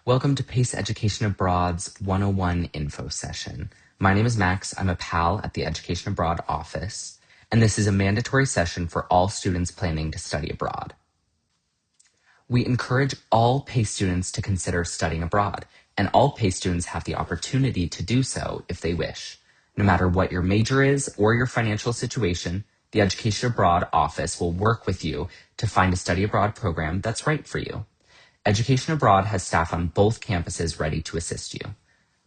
Welcome to PACE Education Abroad's 101 info session. My name is Max. I'm a PAL at the Education Abroad office, and this is a mandatory session for all students planning to study abroad. We encourage all PACE students to consider studying abroad, and all PACE students have the opportunity to do so if they wish. No matter what your major is or your financial situation, the Education Abroad office will work with you to find a study abroad program that's right for you. Education Abroad has staff on both campuses ready to assist you.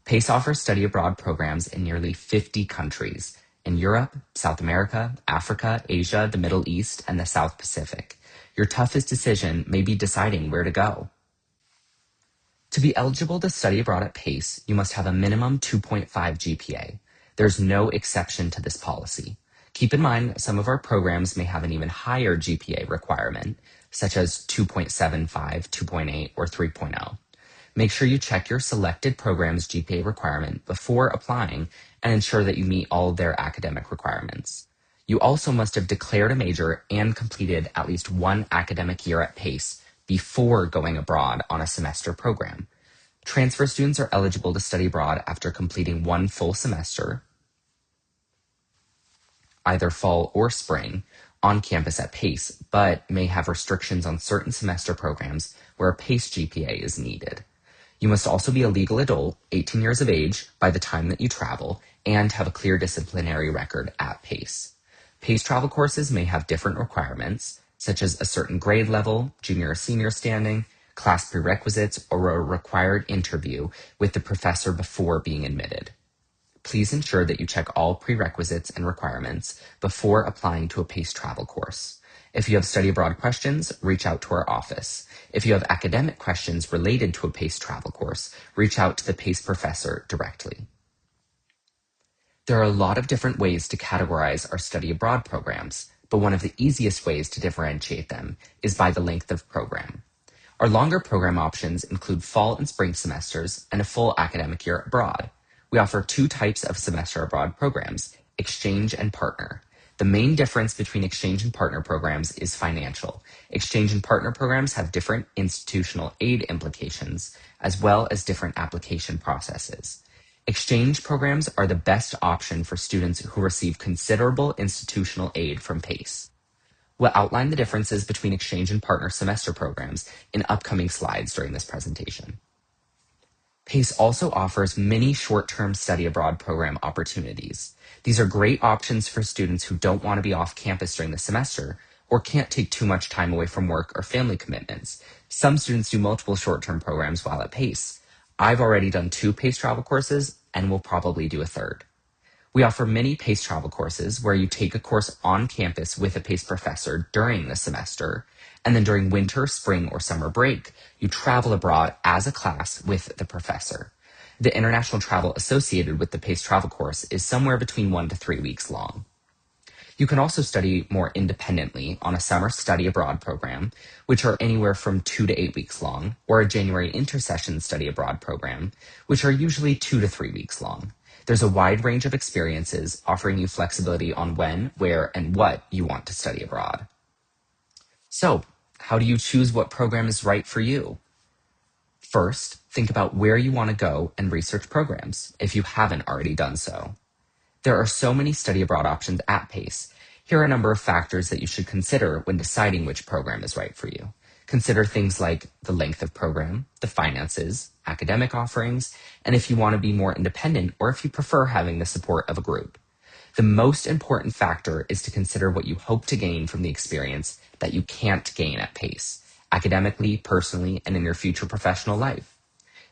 PACE offers study abroad programs in nearly 50 countries in Europe, South America, Africa, Asia, the Middle East, and the South Pacific. Your toughest decision may be deciding where to go. To be eligible to study abroad at PACE, you must have a minimum 2.5 GPA. There's no exception to this policy. Keep in mind, some of our programs may have an even higher GPA requirement, such as 2.75, 2.8, or 3.0. Make sure you check your selected program's GPA requirement before applying and ensure that you meet all of their academic requirements. You also must have declared a major and completed at least one academic year at PACE before going abroad on a semester program. Transfer students are eligible to study abroad after completing one full semester, either fall or spring, on campus at PACE, but may have restrictions on certain semester programs where a PACE GPA is needed. You must also be a legal adult, 18 years of age, by the time that you travel, and have a clear disciplinary record at PACE. PACE travel courses may have different requirements, such as a certain grade level, junior or senior standing, class prerequisites, or a required interview with the professor before being admitted. Please ensure that you check all prerequisites and requirements before applying to a PACE travel course. If you have study abroad questions, reach out to our office. If you have academic questions related to a PACE travel course, reach out to the PACE professor directly. There are a lot of different ways to categorize our study abroad programs, but one of the easiest ways to differentiate them is by the length of program. Our longer program options include fall and spring semesters and a full academic year abroad. We offer two types of semester abroad programs, exchange and partner. The main difference between exchange and partner programs is financial. Exchange and partner programs have different institutional aid implications, as well as different application processes. Exchange programs are the best option for students who receive considerable institutional aid from PACE. We'll outline the differences between exchange and partner semester programs in upcoming slides during this presentation. PACE also offers many short-term study abroad program opportunities. These are great options for students who don't want to be off campus during the semester or can't take too much time away from work or family commitments. Some students do multiple short-term programs while at PACE. I've already done 2 PACE travel courses and will probably do a third. We offer many PACE travel courses where you take a course on campus with a PACE professor during the semester, and then during winter, spring, or summer break, you travel abroad as a class with the professor. The international travel associated with the PACE travel course is somewhere between 1 to 3 weeks long. You can also study more independently on a summer study abroad program, which are anywhere from 2 to 8 weeks long, or a January intersession study abroad program, which are usually 2 to 3 weeks long. There's a wide range of experiences offering you flexibility on when, where, and what you want to study abroad. So, how do you choose what program is right for you? First, think about where you want to go and research programs, if you haven't already done so. There are so many study abroad options at PACE. Here are a number of factors that you should consider when deciding which program is right for you. Consider things like the length of program, the finances, academic offerings, and if you want to be more independent or if you prefer having the support of a group. The most important factor is to consider what you hope to gain from the experience that you can't gain at PACE, academically, personally, and in your future professional life.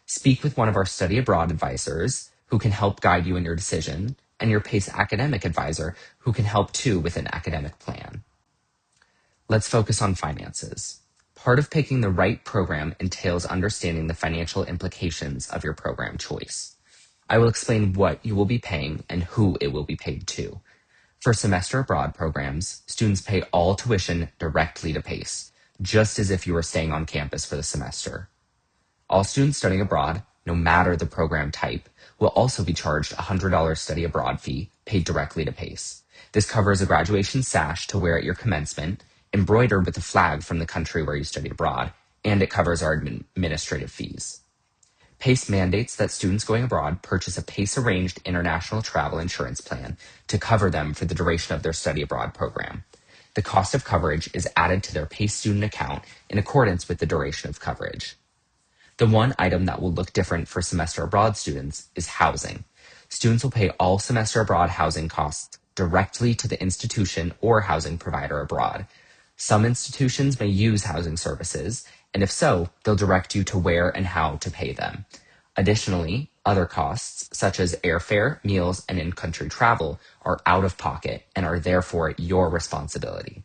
Speak with one of our study abroad advisors who can help guide you in your decision, and your PACE academic advisor who can help too with an academic plan. Let's focus on finances. Part of picking the right program entails understanding the financial implications of your program choice. I will explain what you will be paying and who it will be paid to. For semester abroad programs, students pay all tuition directly to PACE, just as if you were staying on campus for the semester. All students studying abroad, no matter the program type, will also be charged a $100 study abroad fee paid directly to PACE. This covers a graduation sash to wear at your commencement, embroidered with a flag from the country where you studied abroad, and it covers our administrative fees. PACE mandates that students going abroad purchase a PACE-arranged international travel insurance plan to cover them for the duration of their study abroad program. The cost of coverage is added to their PACE student account in accordance with the duration of coverage. The one item that will look different for semester abroad students is housing. Students will pay all semester abroad housing costs directly to the institution or housing provider abroad. Some institutions may use housing services, and if so, they'll direct you to where and how to pay them. Additionally, other costs, such as airfare, meals, and in-country travel, are out of pocket and are therefore your responsibility.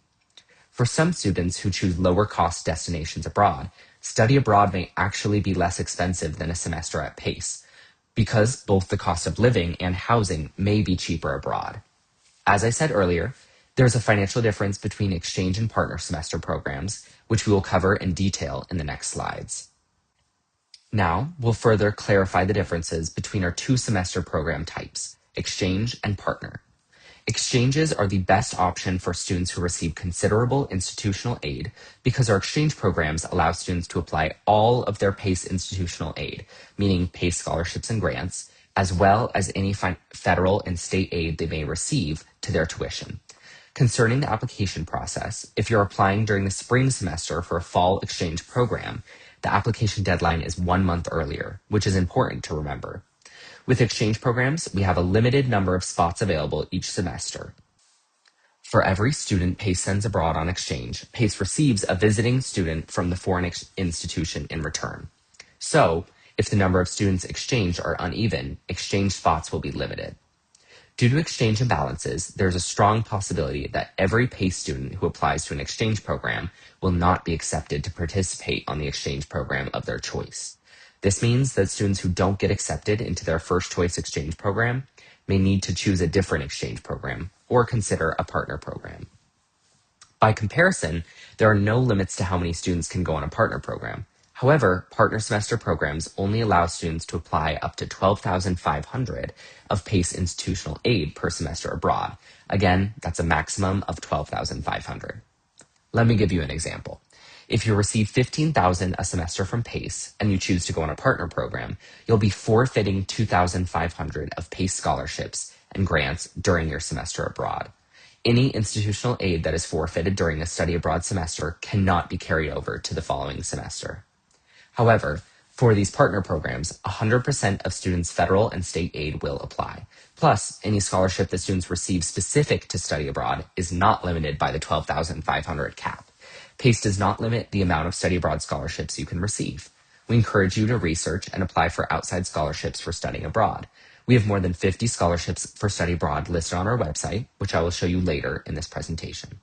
For some students who choose lower-cost destinations abroad, study abroad may actually be less expensive than a semester at PACE, because both the cost of living and housing may be cheaper abroad. As I said earlier, there's a financial difference between exchange and partner semester programs, which we will cover in detail in the next slides. Now, we'll further clarify the differences between our two semester program types, exchange and partner. Exchanges are the best option for students who receive considerable institutional aid because our exchange programs allow students to apply all of their PACE institutional aid, meaning PACE scholarships and grants, as well as any federal and state aid they may receive to their tuition. Concerning the application process, if you're applying during the spring semester for a fall exchange program, the application deadline is 1 month earlier, which is important to remember. With exchange programs, we have a limited number of spots available each semester. For every student PACE sends abroad on exchange, PACE receives a visiting student from the foreign institution in return. So, if the number of students exchanged are uneven, exchange spots will be limited. Due to exchange imbalances, there's a strong possibility that every PACE student who applies to an exchange program will not be accepted to participate on the exchange program of their choice. This means that students who don't get accepted into their first choice exchange program may need to choose a different exchange program or consider a partner program. By comparison, there are no limits to how many students can go on a partner program. However, partner semester programs only allow students to apply up to $12,500 of PACE institutional aid per semester abroad. Again, that's a maximum of $12,500. Let me give you an example. If you receive $15,000 a semester from PACE and you choose to go on a partner program, you'll be forfeiting $2,500 of PACE scholarships and grants during your semester abroad. Any institutional aid that is forfeited during a study abroad semester cannot be carried over to the following semester. However, for these partner programs, 100% of students' federal and state aid will apply. Plus, any scholarship that students receive specific to study abroad is not limited by the $12,500 cap. PACE does not limit the amount of study abroad scholarships you can receive. We encourage you to research and apply for outside scholarships for studying abroad. We have more than 50 scholarships for study abroad listed on our website, which I will show you later in this presentation.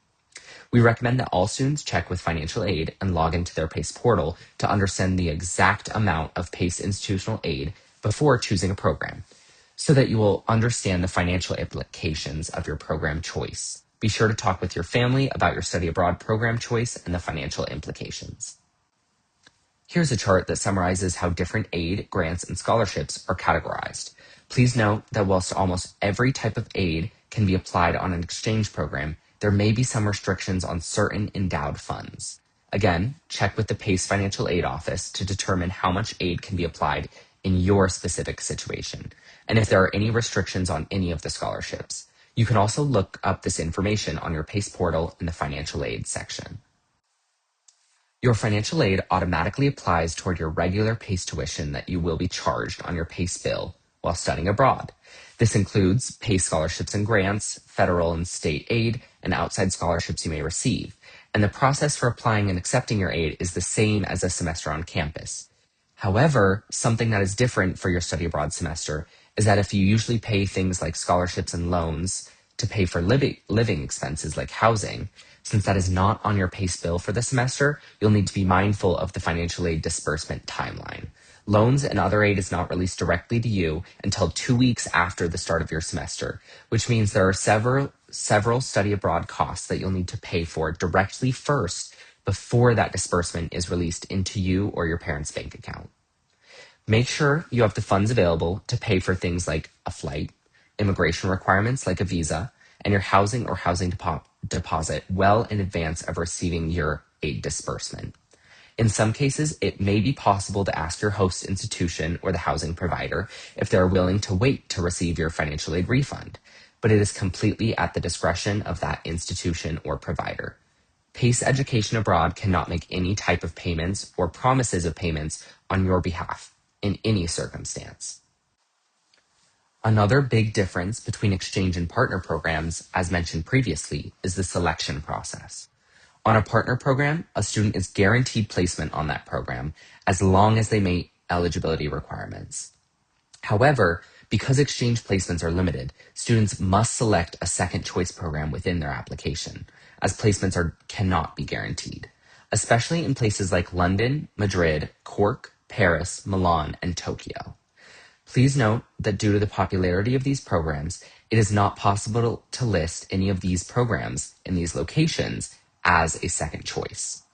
We recommend that all students check with financial aid and log into their PACE portal to understand the exact amount of PACE institutional aid before choosing a program, so that you will understand the financial implications of your program choice. Be sure to talk with your family about your study abroad program choice and the financial implications. Here's a chart that summarizes how different aid, grants, and scholarships are categorized. Please note that whilst almost every type of aid can be applied on an exchange program, there may be some restrictions on certain endowed funds. Again, check with the PACE Financial Aid Office to determine how much aid can be applied in your specific situation, and if there are any restrictions on any of the scholarships. You can also look up this information on your PACE portal in the financial aid section. Your financial aid automatically applies toward your regular PACE tuition that you will be charged on your PACE bill while studying abroad. This includes PACE scholarships and grants, federal and state aid, and outside scholarships you may receive. And the process for applying and accepting your aid is the same as a semester on campus. However, something that is different for your study abroad semester is that if you usually pay things like scholarships and loans to pay for living expenses like housing, since that is not on your PACE bill for the semester, you'll need to be mindful of the financial aid disbursement timeline. Loans and other aid is not released directly to you until 2 weeks after the start of your semester, which means there are several study abroad costs that you'll need to pay for directly first before that disbursement is released into you or your parents' bank account. Make sure you have the funds available to pay for things like a flight, immigration requirements like a visa, and your housing or housing deposit well in advance of receiving your aid disbursement. In some cases, it may be possible to ask your host institution or the housing provider if they're willing to wait to receive your financial aid refund, but it is completely at the discretion of that institution or provider. PACE Education Abroad cannot make any type of payments or promises of payments on your behalf in any circumstance. Another big difference between exchange and partner programs, as mentioned previously, is the selection process. On a partner program, a student is guaranteed placement on that program as long as they meet eligibility requirements. However, because exchange placements are limited, students must select a second choice program within their application, as placements cannot be guaranteed, especially in places like London, Madrid, Cork, Paris, Milan, and Tokyo. Please note that due to the popularity of these programs, it is not possible to list any of these programs in these locations as a second choice.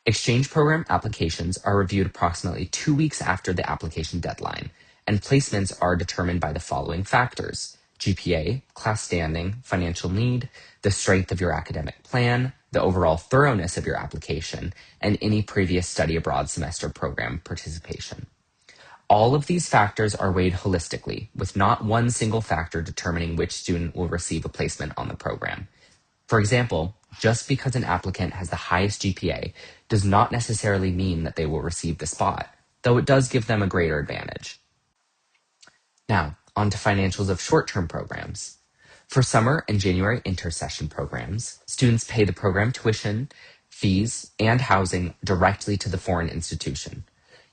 Exchange program applications are reviewed approximately 2 weeks after the application deadline, and placements are determined by the following factors: GPA, class standing, financial need, the strength of your academic plan, the overall thoroughness of your application, and any previous study abroad semester program participation. All of these factors are weighed holistically, with not one single factor determining which student will receive a placement on the program. For example, just because an applicant has the highest GPA does not necessarily mean that they will receive the spot, though it does give them a greater advantage. Now, on to financials of short-term programs. For summer and January intersession programs, students pay the program tuition, fees, and housing directly to the foreign institution.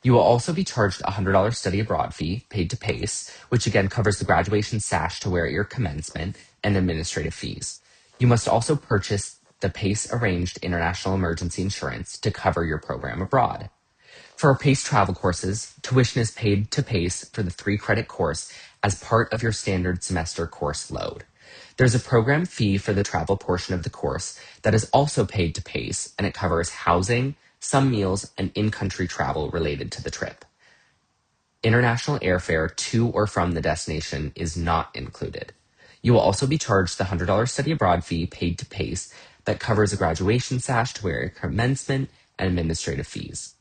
You will also be charged a $100 study abroad fee paid to PACE, which again covers the graduation sash to wear at your commencement and administrative fees. You must also purchase the PACE arranged international emergency insurance to cover your program abroad. For our PACE travel courses, tuition is paid to PACE for the 3-credit course as part of your standard semester course load. There's a program fee for the travel portion of the course that is also paid to PACE, and it covers housing, some meals, and in-country travel related to the trip. International airfare to or from the destination is not included. You will also be charged the $100 study abroad fee paid to PACE that covers a graduation sash to wear at commencement and administrative fees.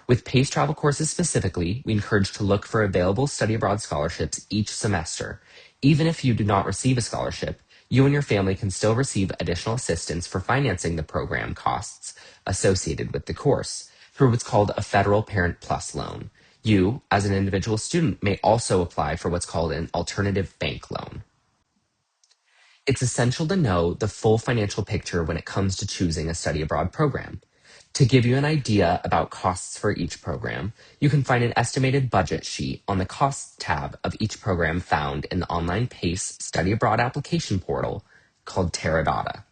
With PACE travel courses specifically, we encourage to look for available study abroad scholarships each semester. Even if you do not receive a scholarship, you and your family can still receive additional assistance for financing the program costs associated with the course through what's called a Federal Parent Plus loan. You, as an individual student, may also apply for what's called an alternative bank loan. It's essential to know the full financial picture when it comes to choosing a study abroad program. To give you an idea about costs for each program, you can find an estimated budget sheet on the costs tab of each program found in the online PACE study abroad application portal called Teradata.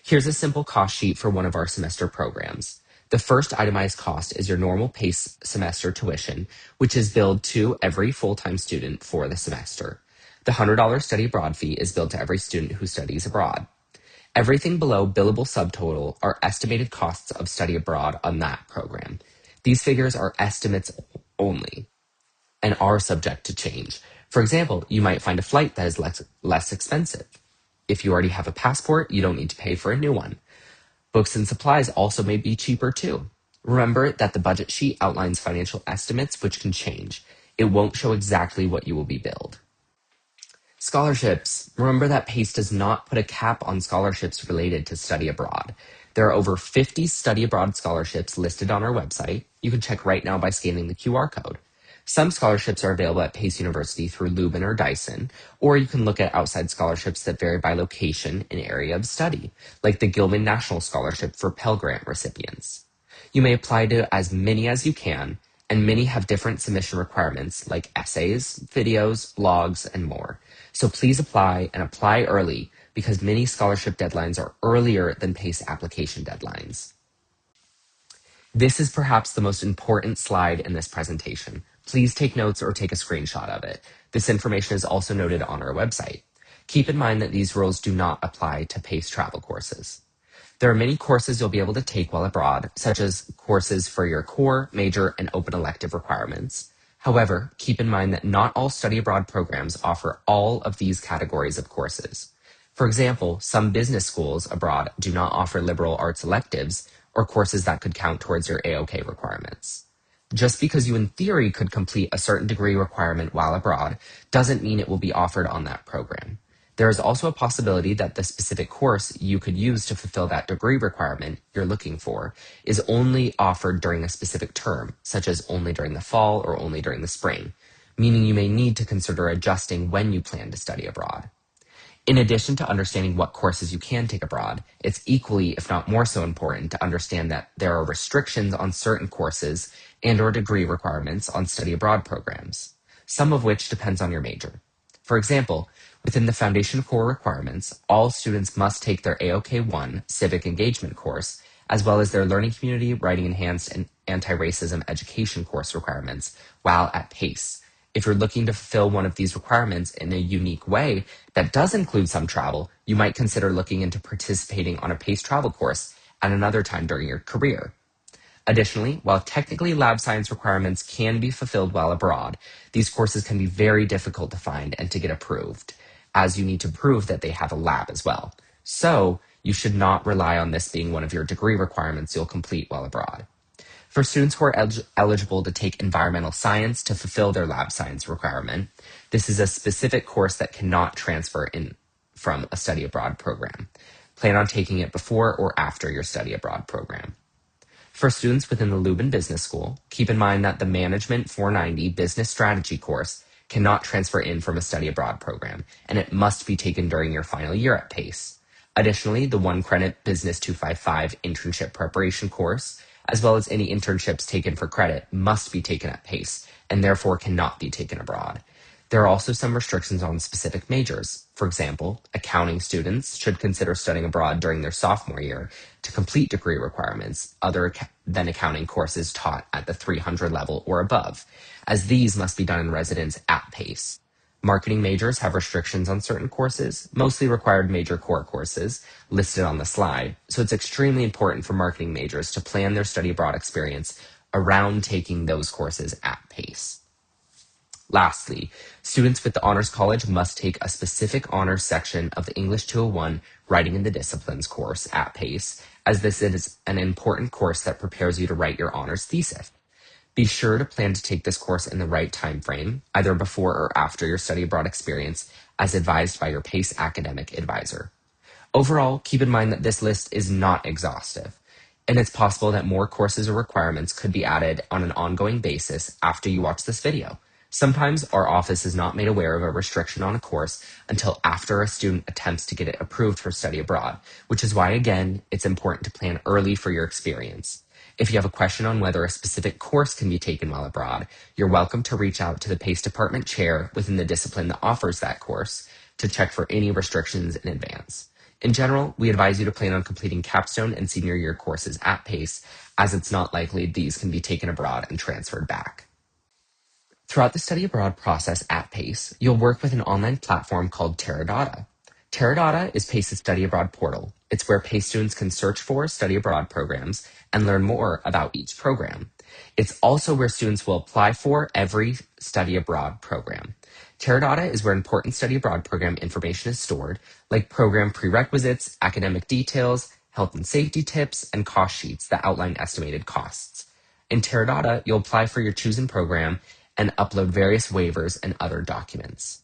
Here's a simple cost sheet for one of our semester programs. The first itemized cost is your normal PACE semester tuition, which is billed to every full-time student for the semester. The $100 study abroad fee is billed to every student who studies abroad. Everything below billable subtotal are estimated costs of study abroad on that program. These figures are estimates only and are subject to change. For example, you might find a flight that is less expensive. If you already have a passport, you don't need to pay for a new one. Books and supplies also may be cheaper too. Remember that the budget sheet outlines financial estimates which can change. It won't show exactly what you will be billed. Scholarships. Remember that PACE does not put a cap on scholarships related to study abroad. There are over 50 study abroad scholarships listed on our website. You can check right now by scanning the QR code. Some scholarships are available at Pace University through Leuven or Dyson, or you can look at outside scholarships that vary by location and area of study, like the Gilman National Scholarship for Pell Grant recipients. You may apply to as many as you can, and many have different submission requirements like essays, videos, blogs, and more. So please apply and apply early because many scholarship deadlines are earlier than PACE application deadlines. This is perhaps the most important slide in this presentation. Please take notes or take a screenshot of it. This information is also noted on our website. Keep in mind that these rules do not apply to PACE travel courses. There are many courses you'll be able to take while abroad, such as courses for your core, major, and open elective requirements. However, keep in mind that not all study abroad programs offer all of these categories of courses. For example, some business schools abroad do not offer liberal arts electives or courses that could count towards your AOK requirements. Just because you in theory could complete a certain degree requirement while abroad doesn't mean it will be offered on that program. There is also a possibility that the specific course you could use to fulfill that degree requirement you're looking for is only offered during a specific term, such as only during the fall or only during the spring, meaning you may need to consider adjusting when you plan to study abroad. In addition to understanding what courses you can take abroad, it's equally, if not more so important, to understand that there are restrictions on certain courses and/or degree requirements on study abroad programs, some of which depends on your major. For example, within the Foundation Core requirements, all students must take their AOK-1 Civic Engagement course, as well as their Learning Community, Writing Enhanced, and Anti-Racism Education course requirements while at PACE. If you're looking to fulfill one of these requirements in a unique way that does include some travel, you might consider looking into participating on a PACE travel course at another time during your career. Additionally, while technically lab science requirements can be fulfilled while abroad, these courses can be very difficult to find and to get approved, as you need to prove that they have a lab as well. So, you should not rely on this being one of your degree requirements you'll complete while abroad. For students who are eligible to take environmental science to fulfill their lab science requirement, this is a specific course that cannot transfer in from a study abroad program. Plan on taking it before or after your study abroad program. For students within the Lubin Business School, keep in mind that the Management 490 Business Strategy course cannot transfer in from a study abroad program, and it must be taken during your final year at PACE. Additionally, the 1-credit Business 255 Internship Preparation course, as well as any internships taken for credit, must be taken at PACE, and therefore cannot be taken abroad. There are also some restrictions on specific majors. For example, accounting students should consider studying abroad during their sophomore year to complete degree requirements other than accounting courses taught at the 300 level or above, as these must be done in residence at PACE. Marketing majors have restrictions on certain courses, mostly required major core courses listed on the slide, so it's extremely important for marketing majors to plan their study abroad experience around taking those courses at PACE. Lastly, students with the Honors College must take a specific honors section of the English 201 Writing in the Disciplines course at PACE, as this is an important course that prepares you to write your honors thesis. Be sure to plan to take this course in the right time frame, either before or after your study abroad experience, as advised by your PACE academic advisor. Overall, keep in mind that this list is not exhaustive, and it's possible that more courses or requirements could be added on an ongoing basis after you watch this video. Sometimes our office is not made aware of a restriction on a course until after a student attempts to get it approved for study abroad, which is why, again, it's important to plan early for your experience. If you have a question on whether a specific course can be taken while abroad, you're welcome to reach out to the PACE department chair within the discipline that offers that course to check for any restrictions in advance. In general, we advise you to plan on completing capstone and senior year courses at PACE, as it's not likely these can be taken abroad and transferred back. Throughout the study abroad process at PACE, you'll work with an online platform called Teradata. Teradata is PACE's study abroad portal. It's where PACE students can search for study abroad programs and learn more about each program. It's also where students will apply for every study abroad program. Teradata is where important study abroad program information is stored, like program prerequisites, academic details, health and safety tips, and cost sheets that outline estimated costs. In Teradata, you'll apply for your chosen program and upload various waivers and other documents.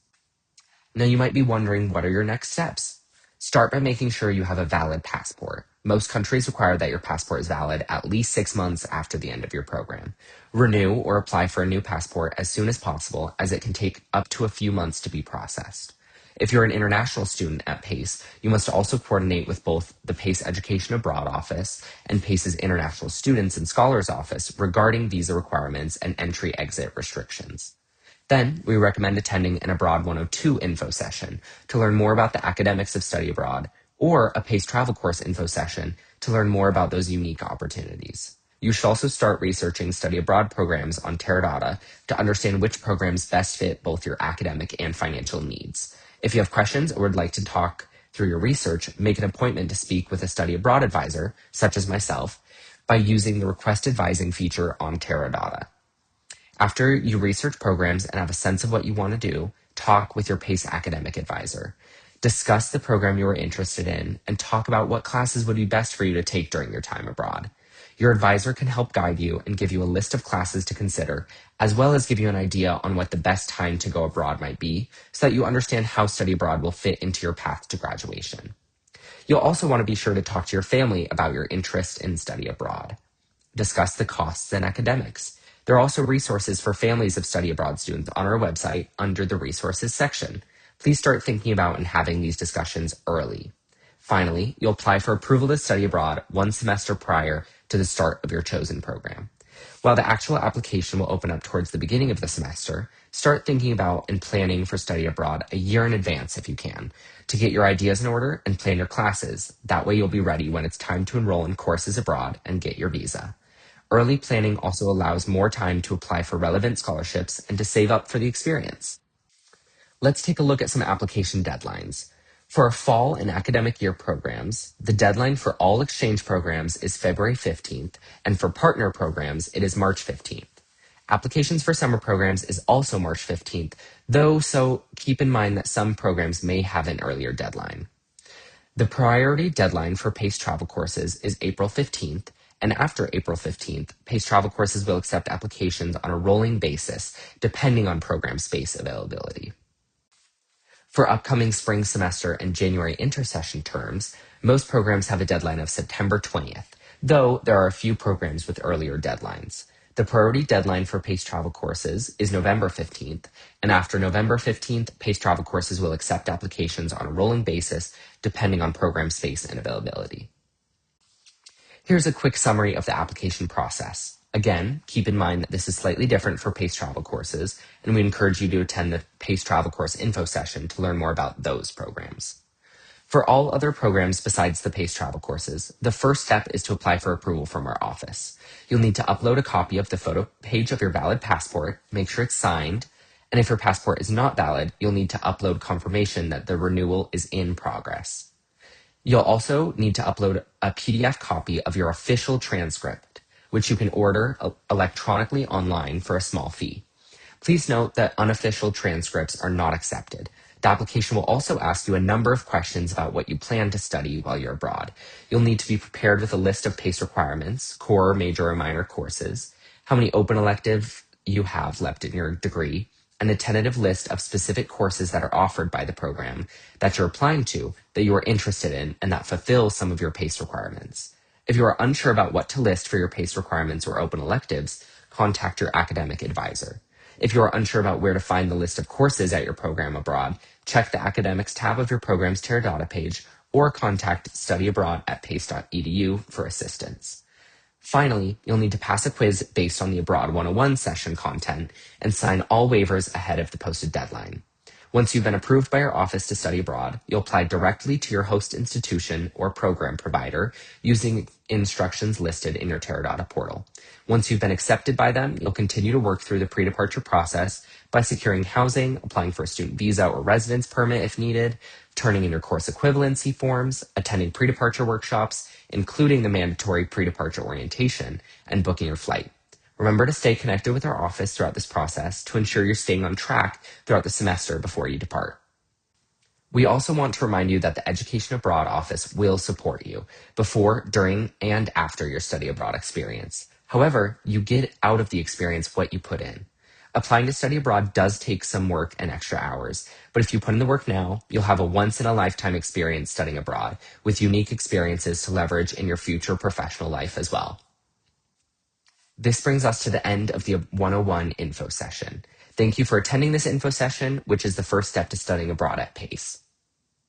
Now you might be wondering, what are your next steps? Start by making sure you have a valid passport. Most countries require that your passport is valid at least 6 months after the end of your program. Renew or apply for a new passport as soon as possible, as it can take up to a few months to be processed. If you're an international student at PACE, you must also coordinate with both the PACE Education Abroad Office and PACE's International Students and Scholars Office regarding visa requirements and entry-exit restrictions. Then, we recommend attending an Abroad 102 info session to learn more about the academics of study abroad, or a PACE travel course info session to learn more about those unique opportunities. You should also start researching study abroad programs on Teradata to understand which programs best fit both your academic and financial needs. If you have questions or would like to talk through your research, make an appointment to speak with a study abroad advisor, such as myself, by using the Request Advising feature on Teradata. After you research programs and have a sense of what you want to do, talk with your PACE academic advisor. Discuss the program you are interested in and talk about what classes would be best for you to take during your time abroad. Your advisor can help guide you and give you a list of classes to consider, as well as give you an idea on what the best time to go abroad might be, so that you understand how study abroad will fit into your path to graduation. You'll also want to be sure to talk to your family about your interest in study abroad. Discuss the costs and academics. There are also resources for families of study abroad students on our website under the resources section. Please start thinking about and having these discussions early. Finally, you'll apply for approval to study abroad 1 semester prior to the start of your chosen program. While the actual application will open up towards the beginning of the semester, start thinking about and planning for study abroad a year in advance if you can, to get your ideas in order and plan your classes. That way you'll be ready when it's time to enroll in courses abroad and get your visa. Early planning also allows more time to apply for relevant scholarships and to save up for the experience. Let's take a look at some application deadlines. For our fall and academic year programs, the deadline for all exchange programs is February 15th, and for partner programs, it is March 15th. Applications for summer programs is also March 15th, though, so keep in mind that some programs may have an earlier deadline. The priority deadline for PACE travel courses is April 15th, and after April 15th, PACE travel courses will accept applications on a rolling basis, depending on program space availability. For upcoming spring semester and January intersession terms, most programs have a deadline of September 20th, though there are a few programs with earlier deadlines. The priority deadline for PACE travel courses is November 15th, and after November 15th, PACE travel courses will accept applications on a rolling basis depending on program space and availability. Here's a quick summary of the application process. Again, keep in mind that this is slightly different for PACE travel courses, and we encourage you to attend the PACE travel course info session to learn more about those programs. For all other programs besides the PACE travel courses, the first step is to apply for approval from our office. You'll need to upload a copy of the photo page of your valid passport, make sure it's signed, and if your passport is not valid, you'll need to upload confirmation that the renewal is in progress. You'll also need to upload a PDF copy of your official transcript, which you can order electronically online for a small fee. Please note that unofficial transcripts are not accepted. The application will also ask you a number of questions about what you plan to study while you're abroad. You'll need to be prepared with a list of PACE requirements, core, major, or minor courses, how many open elective you have left in your degree, and a tentative list of specific courses that are offered by the program that you're applying to that you are interested in and that fulfill some of your PACE requirements. If you are unsure about what to list for your PACE requirements or open electives, contact your academic advisor. If you are unsure about where to find the list of courses at your program abroad, check the academics tab of your program's Teradata page or contact studyabroad@pace.edu for assistance. Finally, you'll need to pass a quiz based on the Abroad 101 session content and sign all waivers ahead of the posted deadline. Once you've been approved by your office to study abroad, you'll apply directly to your host institution or program provider using instructions listed in your Teradata portal. Once you've been accepted by them, you'll continue to work through the pre-departure process by securing housing, applying for a student visa or residence permit if needed, turning in your course equivalency forms, attending pre-departure workshops, including the mandatory pre-departure orientation, and booking your flight. Remember to stay connected with our office throughout this process to ensure you're staying on track throughout the semester before you depart. We also want to remind you that the Education Abroad office will support you before, during, and after your study abroad experience. However, you get out of the experience what you put in. Applying to study abroad does take some work and extra hours, but if you put in the work now, you'll have a once-in-a-lifetime experience studying abroad with unique experiences to leverage in your future professional life as well. This brings us to the end of the 101 info session. Thank you for attending this info session, which is the first step to studying abroad at PACE.